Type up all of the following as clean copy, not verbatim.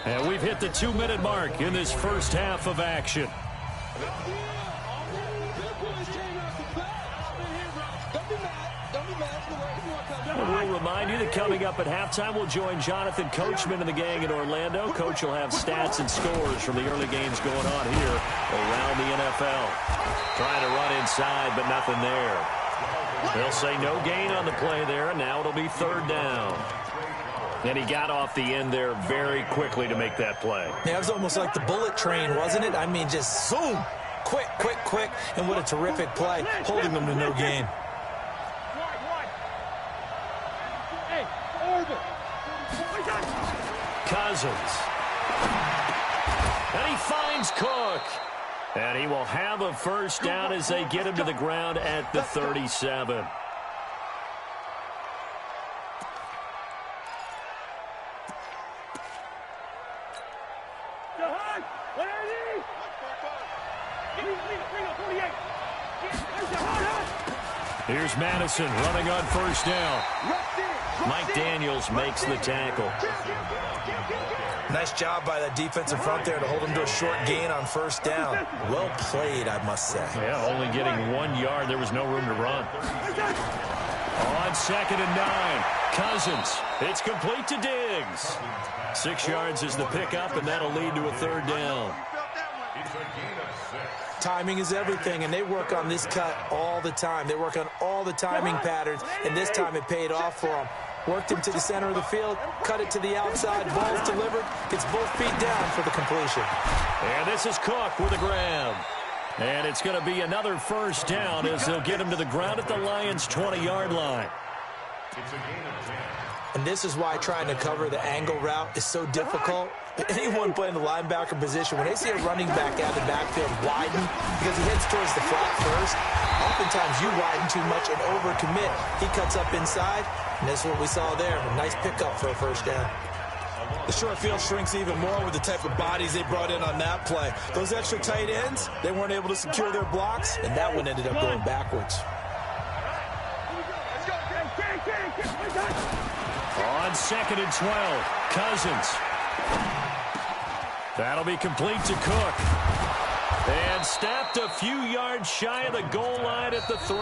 And we've hit the 2-minute mark in this first half of action. We'll remind you that coming up at halftime, we'll join Jonathan Coachman and the gang in Orlando. Coach will have stats and scores from the early games going on here around the NFL. Trying to run inside, but nothing there. They'll say no gain on the play there, and now it'll be third down. And he got off the end there very quickly to make that play. Yeah, it was almost like the bullet train, wasn't it? I mean, just zoom, quick, quick, quick, and what a terrific play, holding them to no gain. Cousins. And he finds Cook. And he will have a first down as they get him to the ground at the 37. Here's Madison running on first down. Mike Daniels makes the tackle. Nice job by that defensive front there to hold him to a short gain on first down. Well played, I must say. Yeah, only getting 1 yard. There was no room to run. On 2nd and 9, Cousins. It's complete to Diggs. 6 yards is the pickup, and that'll lead to a third down. Timing is everything, and they work on this cut all the time. They work on all the timing patterns, and this time it paid off for them. Worked him to the center of the field, cut it to the outside, ball's delivered, gets both feet down for the completion. And this is Cook with a grab. And it's going to be another first down as they'll get him to the ground at the Lions' 20-yard line. And this is why trying to cover the angle route is so difficult. Anyone playing the linebacker position, when they see a running back out of the backfield widen because he heads towards the flat first, oftentimes you widen too much and overcommit. He cuts up inside, and that's what we saw there. A nice pickup for a first down. The short field shrinks even more with the type of bodies they brought in on that play. Those extra tight ends, they weren't able to secure their blocks, and that one ended up going backwards. On 2nd and 12, Cousins. That'll be complete to Cook. And stopped a few yards shy of the goal line at the 3.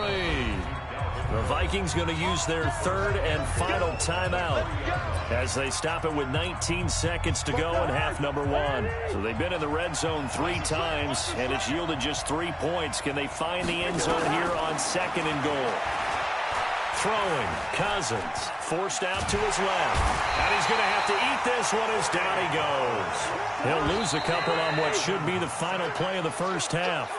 The Vikings going to use their third and final timeout as they stop it with 19 seconds to go in half number 1. So they've been in the red zone 3 times, and it's yielded just 3 points. Can they find the end zone here on 2nd and goal? Throwing, Cousins, forced out to his left. And he's going to have to eat this one as down he goes. He'll lose a couple on what should be the final play of the first half.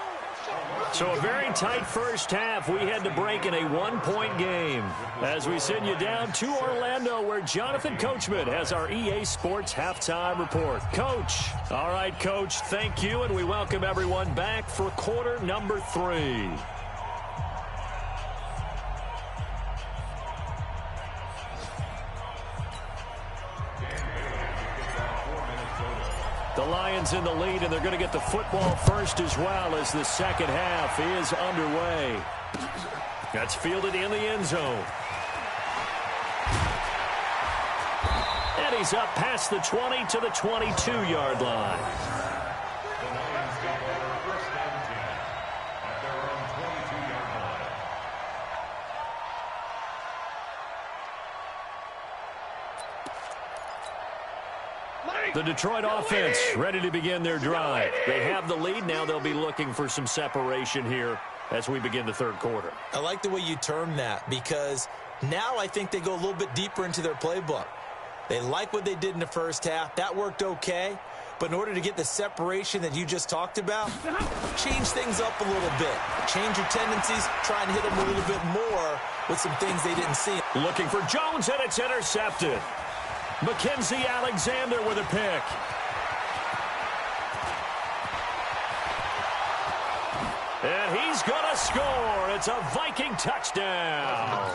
So a very tight first half. We had to break in a 1-point game as we send you down to Orlando where Jonathan Coachman has our EA Sports halftime report. Coach. All right, Coach, thank you, and we welcome everyone back for quarter number 3. The Lions in the lead, and they're going to get the football first as well as the second half is underway. That's fielded in the end zone. And he's up past the 20 to the 22-yard line. The Detroit offense ready to begin their drive. They have the lead. Now they'll be looking for some separation here as we begin the third quarter. I like the way you term that because now I think they go a little bit deeper into their playbook. They like what they did in the first half. That worked okay. But in order to get the separation that you just talked about, change things up a little bit. Change your tendencies. Try and hit them a little bit more with some things they didn't see. Looking for Jones, and it's intercepted. Mackenzie Alexander with a pick. And he's going to score. It's a Viking touchdown.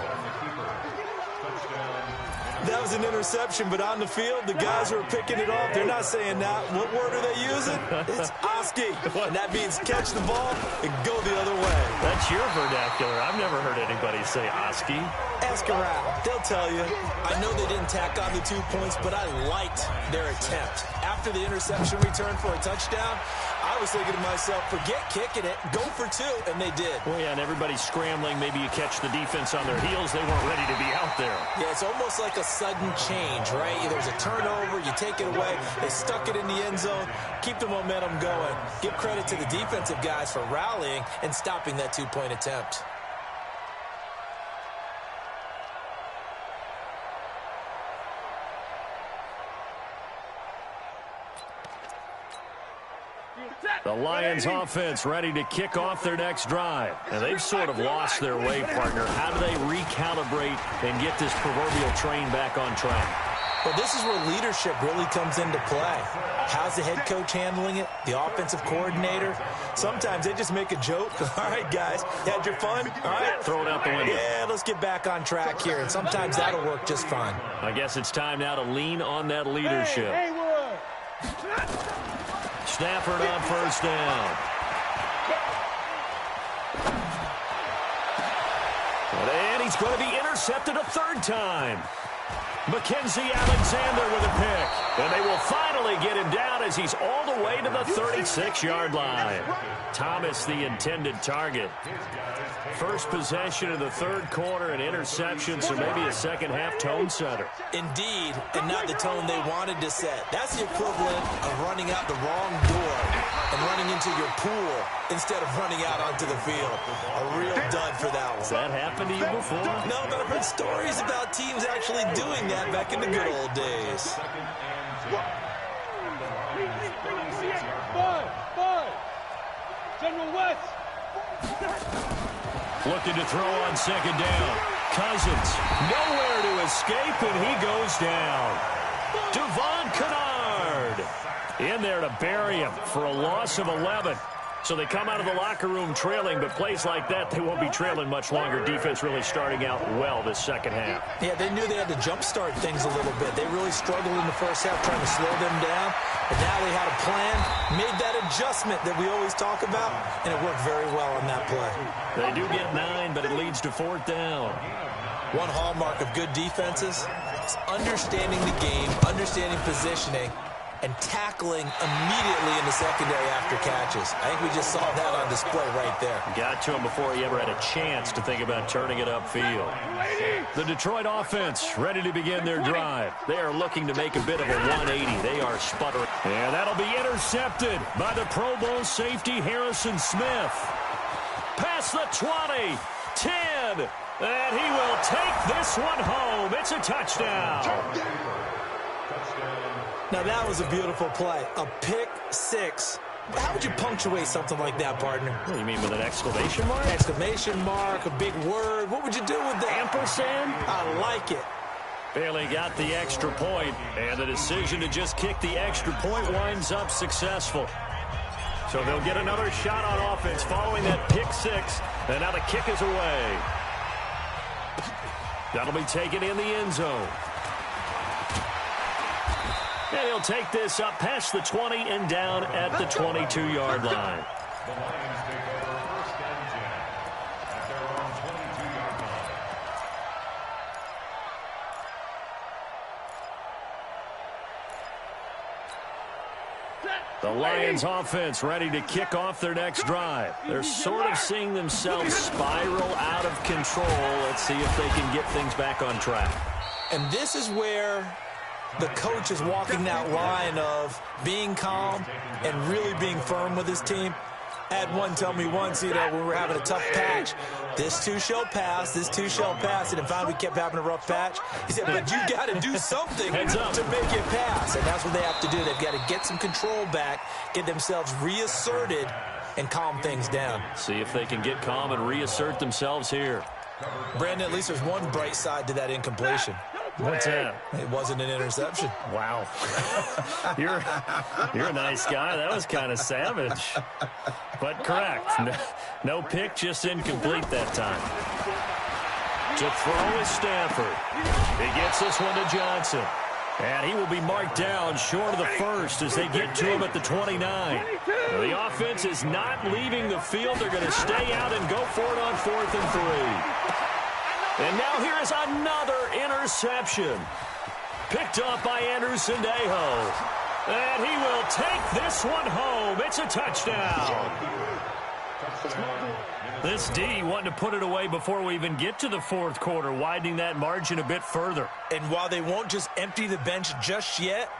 That That was an interception, but on the field, the guys who are picking it off, they're not saying that. What word are they using? It's Oski. And that means catch the ball and go the other way. That's your vernacular. I've never heard anybody say Oski. Ask around. They'll tell you. I know they didn't tack on the 2 points, but I liked their attempt. After the interception return for a touchdown, I was thinking to myself, forget kicking it, go for 2, and they did. Well, yeah, and everybody's scrambling. Maybe you catch the defense on their heels. They weren't ready to be out there. Yeah, it's almost like a sudden change, right? There's a turnover, you take it away, they stuck it in the end zone, keep the momentum going. Give credit to the defensive guys for rallying and stopping that 2-point attempt. The Lions offense ready to kick off their next drive. And they've sort of lost their way, partner. How do they recalibrate and get this proverbial train back on track? Well, this is where leadership really comes into play. How's the head coach handling it? The offensive coordinator? Sometimes they just make a joke. All right, guys, had your fun? All right. Throw it out the window. Yeah, let's get back on track here. And sometimes that'll work just fine. I guess it's time now to lean on that leadership. Stafford on first down. And he's going to be intercepted a 3rd time. Mackenzie Alexander with a pick. And they will finally get him down as he's all the way to the 36-yard line. Thomas, the intended target. First possession of the 3rd quarter, an interception, so maybe a second-half tone setter. Indeed, and not the tone they wanted to set. That's the equivalent of running out the wrong door and running into your pool instead of running out onto the field. A real dud for that one. Has that happened to you before? No, but I've heard stories about teams actually doing that back in the good old days. General West. Looking to throw on 2nd down. Cousins, nowhere to escape, and he goes down. Devon Kennard in there to bury him for a loss of 11. So they come out of the locker room trailing, but plays like that, they won't be trailing much longer. Defense really starting out well this second half. Yeah, they knew they had to jumpstart things a little bit. They really struggled in the first half trying to slow them down. But now they had a plan, made that adjustment that we always talk about, and it worked very well on that play. They do get 9, but it leads to 4th down. One hallmark of good defenses is understanding the game, understanding positioning, and tackling immediately in the secondary after catches. I think we just saw that on display right there. Got to him before he ever had a chance to think about turning it upfield. The Detroit offense ready to begin their drive. They are looking to make a bit of a 180. They are sputtering. And that'll be intercepted by the Pro Bowl safety Harrison Smith. Past the 20, 10, and he will take this one home. It's a touchdown. Now, that was a beautiful play. A pick 6. How would you punctuate something like that, partner? What do you mean, with an exclamation mark? Exclamation mark, a big word. What would you do with that? Ampersand? I like it. Barely got the extra point, and the decision to just kick the extra point winds up successful. So they'll get another shot on offense following that pick 6, and now the kick is away. That'll be taken in the end zone. And he'll take this up past the 20 and down at the 22-yard line. The Lions offense ready to kick off their next drive. They're sort of seeing themselves spiral out of control. Let's see if they can get things back on track. And this is where the coach is walking that line of being calm and really being firm with his team. I had one tell me once, when we were having a tough patch, this too shall pass, this too shall pass. And finally we kept having a rough patch. He said, but you got to do something to make it pass. And that's what they have to do. They've got to get some control back, get themselves reasserted, and calm things down. See if they can get calm and reassert themselves here. Brandon, at least there's one bright side to that incompletion. What's that? It wasn't an interception. Wow. You're a nice guy. That was kind of savage. But correct. No pick, just incomplete that time. To throw is Stafford. He gets this one to Johnson. And he will be marked down short of the first as they get to him at the 29. The offense is not leaving the field. They're going to stay out and go for it on 4th and 3. And now here is another interception. Picked up by Anderson-Dejo. And he will take this one home. It's a touchdown. This D wanting to put it away before we even get to the 4th quarter, widening that margin a bit further. And while they won't just empty the bench just yet,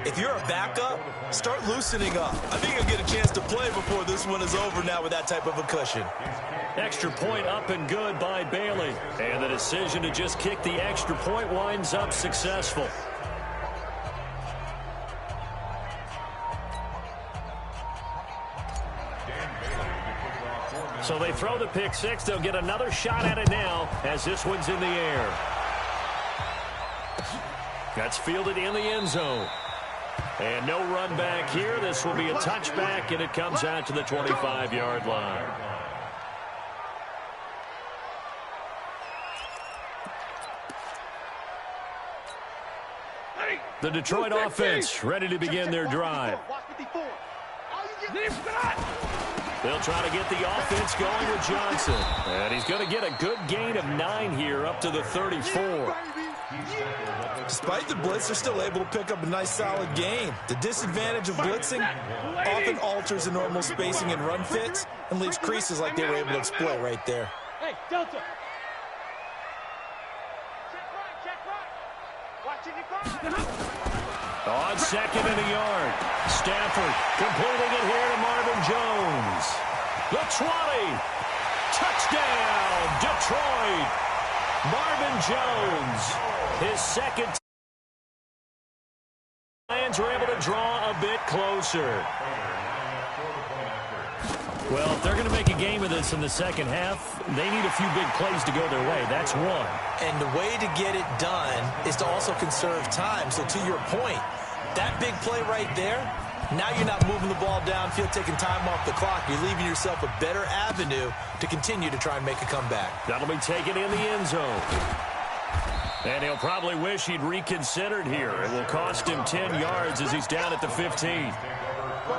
if you're a backup, start loosening up. I think you'll get a chance to play before this one is over now with that type of a cushion. Extra point up and good by Bailey. And the decision to just kick the extra point winds up successful. So they throw the pick six. They'll get another shot at it now as this one's in the air. That's fielded in the end zone. And no run back here. This will be a touchback, and it comes out to the 25-yard line. The Detroit offense ready to begin their drive. They'll try to get the offense going with Johnson. And he's going to get a good gain of 9 here up to the 34. Despite the blitz, they're still able to pick up a nice solid gain. The disadvantage of blitzing often alters the normal spacing and run fits and leaves creases like they were able to exploit right there. Hey, Delta. On 2nd and a yard. Stafford completing it here to Marvin Jones. The 20. Touchdown, Detroit. Marvin Jones, his second. Lions were able to draw a bit closer. Well, if they're going to make a game of this in the second half, they need a few big plays to go their way. That's one. And the way to get it done is to also conserve time. So to your point, that big play right there, now you're not moving the ball downfield, taking time off the clock. You're leaving yourself a better avenue to continue to try and make a comeback. That'll be taken in the end zone. And he'll probably wish he'd reconsidered here. It will cost him 10 yards as he's down at the 15.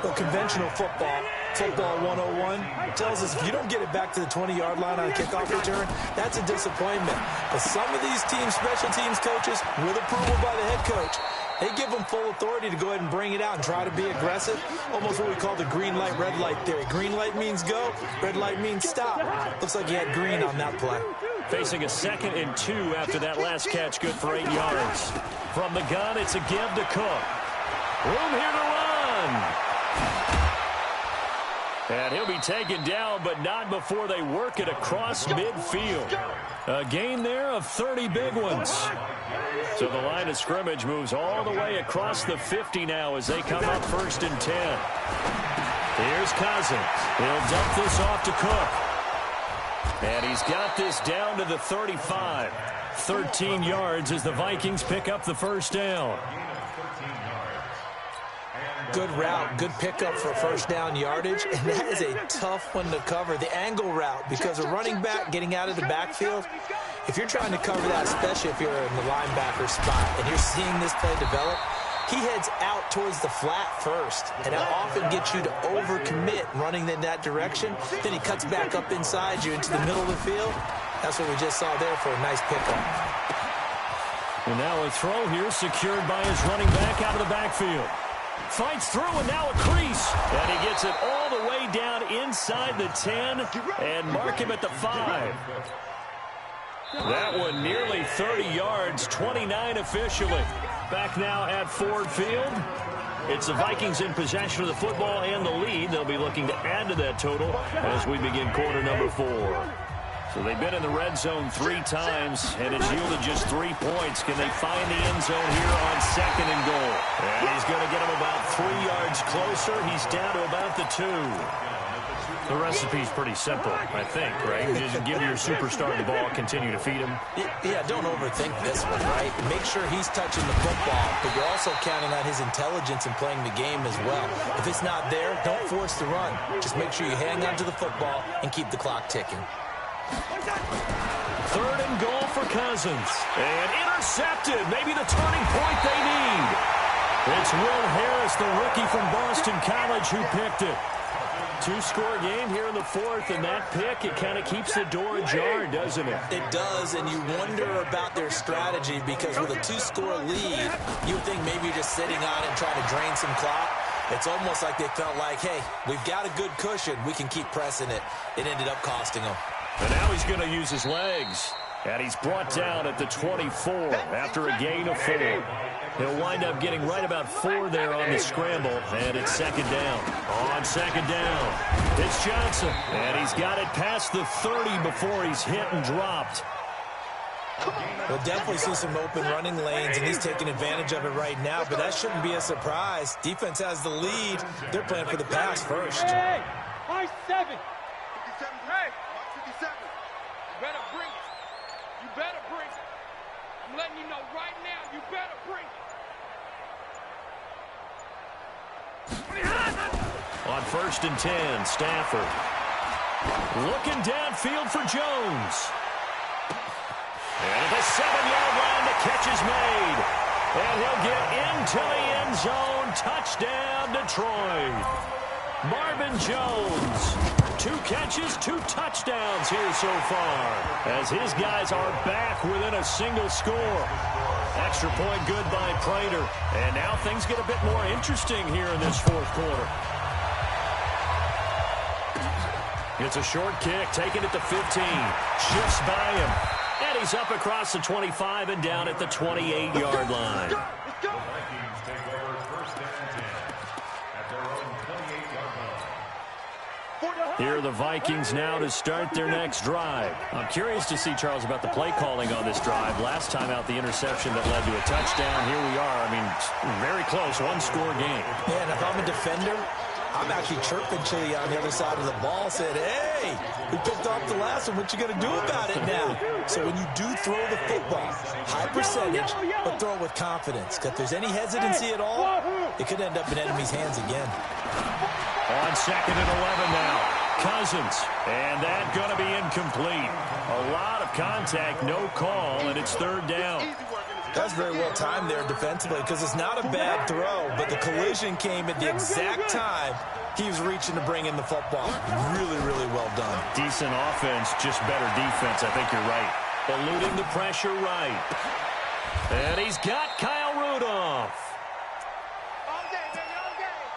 Well, conventional football 101, tells us if you don't get it back to the 20-yard line on a kickoff return, that's a disappointment. But some of these teams, special teams coaches, with approval by the head coach, they give them full authority to go ahead and bring it out and try to be aggressive. Almost what we call the green light, red light theory. Green light means go, red light means stop. Looks like he had green on that play. Facing a 2nd and 2 after that last catch, good for 8 yards. From the gun, it's a give to Cook. Room here to run. And he'll be taken down, but not before they work it across midfield. A gain there of 30 big ones. So the line of scrimmage moves all the way across the 50 now as they come up 1st and 10. Here's Cousins. He'll dump this off to Cook. And he's got this down to the 35. 13 yards as the Vikings pick up the first down. Good route, good pickup for first down yardage, and that is a tough one to cover, the angle route, because a running back getting out of the backfield, if you're trying to cover that, especially if you're in the linebacker spot, and you're seeing this play develop, he heads out towards the flat first, and that often gets you to overcommit running in that direction. Then he cuts back up inside you into the middle of the field. That's what we just saw there for a nice pickup. And now a throw here secured by his running back out of the backfield. Fights through, and now a crease. And he gets it all the way down inside the 10 and mark him at the 5. That one nearly 30 yards, 29 officially. Back now at Ford Field. It's the Vikings in possession of the football and the lead. They'll be looking to add to that total as we begin quarter number 4. So they've been in the red zone 3 times, and it's yielded just 3 points. Can they find the end zone here on 2nd and goal? And he's going to get him about 3 yards closer. He's down to about the 2. The recipe's pretty simple, I think, right? Just give your superstar the ball, continue to feed him. Yeah, don't overthink this one, right? Make sure he's touching the football, but you're also counting on his intelligence in playing the game as well. If it's not there, don't force the run. Just make sure you hang on to the football and keep the clock ticking. third and goal for Cousins. And intercepted. Maybe the turning point they need. It's Will Harris, the rookie from Boston College, who picked it. Two-score game here in the fourth, and that pick, it kind of keeps the door ajar, doesn't it? It does, and you wonder about their strategy because with a two-score lead, you would think maybe you're just sitting on it and trying to drain some clock. It's almost like they felt like, hey, we've got a good cushion. We can keep pressing it. It ended up costing them. And now he's going to use his legs. And he's brought down at the 24 after a gain of 4. He'll wind up getting right about 4 there on the scramble, and it's second down. On second down, it's Johnson, and he's got it past the 30 before he's hit and dropped. We'll definitely see some open running lanes, and he's taking advantage of it right now, but that shouldn't be a surprise. Defense has the lead. They're playing for the pass first. Hey, I 7. 57. Hey, 57. You better bring it. You better bring it. I'm letting you know right now, you better bring it. On first and 10, Stafford. Looking downfield for Jones. And at the 7-yard line, the catch is made. And he'll get into the end zone. Touchdown, Detroit. Marvin Jones. 2 catches, 2 touchdowns here so far, as his guys are back within a single score. Extra point good by Prater. And now things get a bit more interesting here in this fourth quarter. It's a short kick, taking it to 15. Shifts by him. And he's up across the 25 and down at the 28-yard line. Here are the Vikings now to start their next drive. I'm curious to see, Charles, about the play calling on this drive. Last time out, the interception that led to a touchdown. Here we are. I mean, very close, one-score game. Yeah, and if I'm a defender, I'm actually chirping Chili on the other side of the ball, saying, hey, we picked off the last one. What you going to do about it now? So when you do throw the football, high percentage, but throw it with confidence. If there's any hesitancy at all, it could end up in enemy's hands again. On second and 11 now. Cousins, and that going to be incomplete. A lot of contact, no call, and it's third down. That's very well timed there defensively because it's not a bad throw, but the collision came at the exact time he was reaching to bring in the football. Really, really well done. Decent offense, just better defense. I think you're right. Eluding the pressure right. And he's got Kyle Rudolph.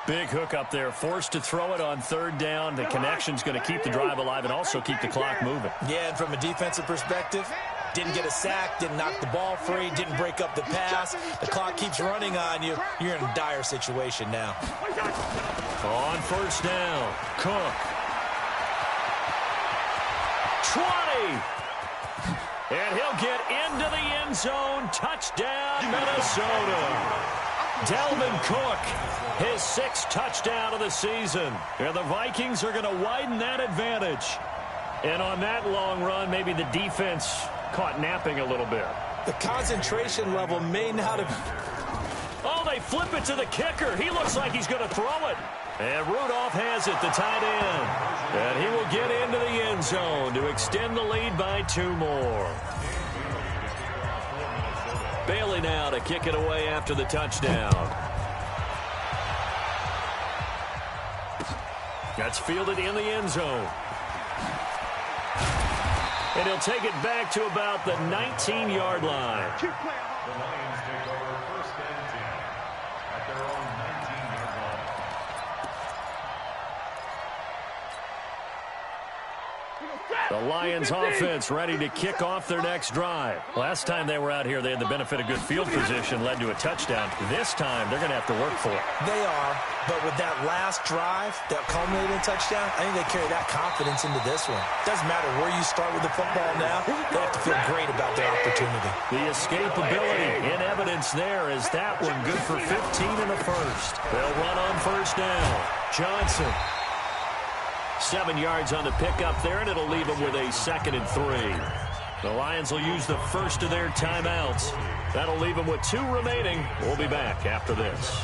Big hook up there, forced to throw it on third down. The connection's going to keep the drive alive and also keep the clock moving. Yeah, and from a defensive perspective, didn't get a sack, didn't knock the ball free, didn't break up the pass. The clock keeps running on you. You're in a dire situation now. On first down, Cook. 20. And he'll get into the end zone. Touchdown, Minnesota. Dalvin Cook, his 6th touchdown of the season. And the Vikings are going to widen that advantage. And on that long run, maybe the defense caught napping a little bit. The concentration level may not have... Oh, they flip it to the kicker. He looks like he's going to throw it. And Rudolph has it, the tight end. And he will get into the end zone to extend the lead by 2 more. Bailey now to kick it away after the touchdown. That's fielded in the end zone. And he'll take it back to about the 19-yard line. The Lions take over first and 10 at their own 19-yard line. The Lions offense ready to kick off their next drive. Last time they were out here, they had the benefit of good field position, led to a touchdown. This time, they're going to have to work for it. They are, but with that last drive, that culminated in touchdown, I think they carry that confidence into this one. Doesn't matter where you start with the football now, they have to feel great about their opportunity. The escapability in evidence there is that one good for 15 in the first. They'll run on first down. Johnson. 7 yards on the pickup there, and it'll leave them with a 2nd and 3. The Lions will use the first of their timeouts. That'll leave them with 2 remaining. We'll be back after this.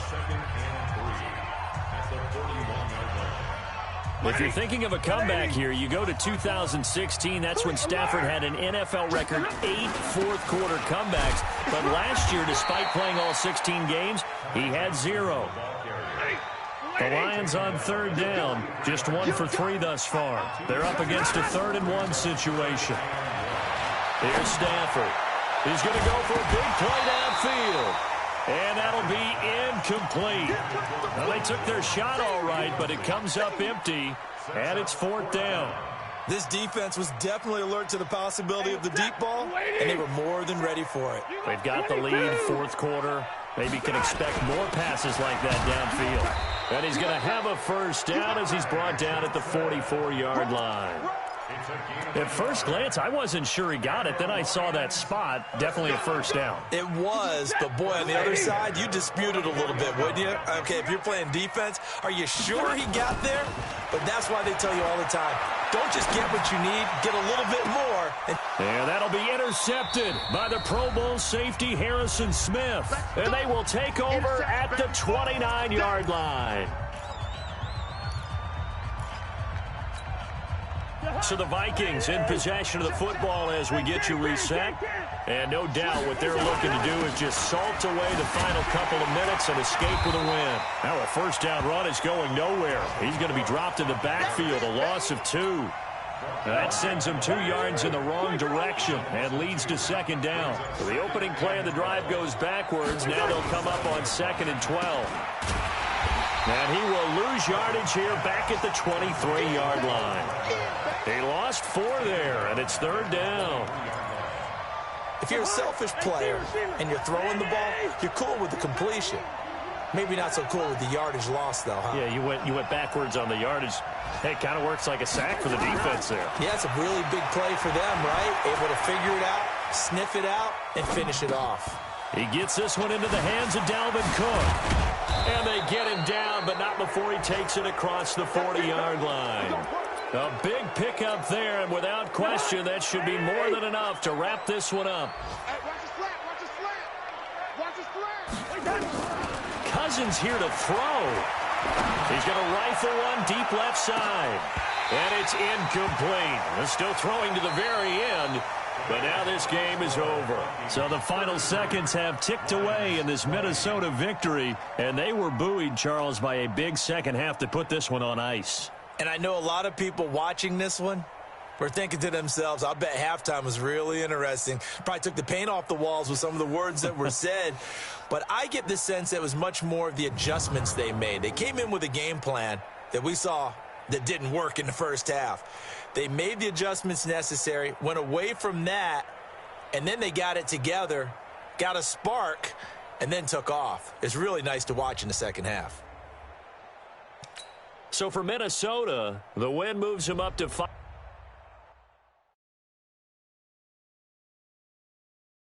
If you're thinking of a comeback here, you go to 2016. That's when Stafford had an NFL record 8 fourth-quarter comebacks. But last year, despite playing all 16 games, he had 0. The Lions on third down, just 1 for 3 thus far. They're up against a 3rd-and-1 situation. Here's Stafford. He's going to go for a big play downfield. And that'll be incomplete. Well, they took their shot all right, but it comes up empty, and it's 4th down. This defense was definitely alert to the possibility of the deep ball, and they were more than ready for it. They've got the lead, 4th quarter. Maybe can expect more passes like that downfield. And he's going to have a first down as he's brought down at the 44-yard line. At first glance, I wasn't sure he got it. Then I saw that spot. Definitely a first down. It was, but boy, on the other side, you dispute it a little bit, wouldn't you? Okay, if you're playing defense, are you sure he got there? But that's why they tell you all the time, don't just get what you need, get a little bit more. And that'll be intercepted by the Pro Bowl safety Harrison Smith. And they will take over at the 29-yard line. So the Vikings in possession of the football as we get you reset. And no doubt what they're looking to do is just salt away the final couple of minutes and escape with a win. Now a first down run is going nowhere. He's going to be dropped in the backfield, a loss of 2. That sends him 2 yards in the wrong direction and leads to 2nd down. So the opening play of the drive goes backwards. Now they'll come up on 2nd and 12. And he will lose yardage here back at the 23-yard line. He lost 4 there, and it's 3rd down. If you're a selfish player and you're throwing the ball, you're cool with the completion. Maybe not so cool with the yardage loss, though, huh? Yeah, you went backwards on the yardage. Hey, it kind of works like a sack for the defense there. Yeah, it's a really big play for them, right? Able to figure it out, sniff it out, and finish it off. He gets this one into the hands of Dalvin Cook. And they get him down, but not before he takes it across the 40-yard line. A big pickup there, and without question, that should be more than enough to wrap this one up. Hey, watch the slant. Watch the slant. Cousins here to throw. He's going to rifle one deep left side. And it's incomplete. They're still throwing to the very end. But now this game is over. So the final seconds have ticked away in this Minnesota victory. And they were buoyed, Charles, by a big second half to put this one on ice. And I know a lot of people watching this one were thinking to themselves, I bet halftime was really interesting. Probably took the paint off the walls with some of the words that were said. But I get the sense that it was much more of the adjustments they made. They came in with a game plan that we saw that didn't work in the first half. They made the adjustments necessary, went away from that, and then they got it together, got a spark, and then took off. It's really nice to watch in the second half. So for Minnesota, the win moves them up to 5.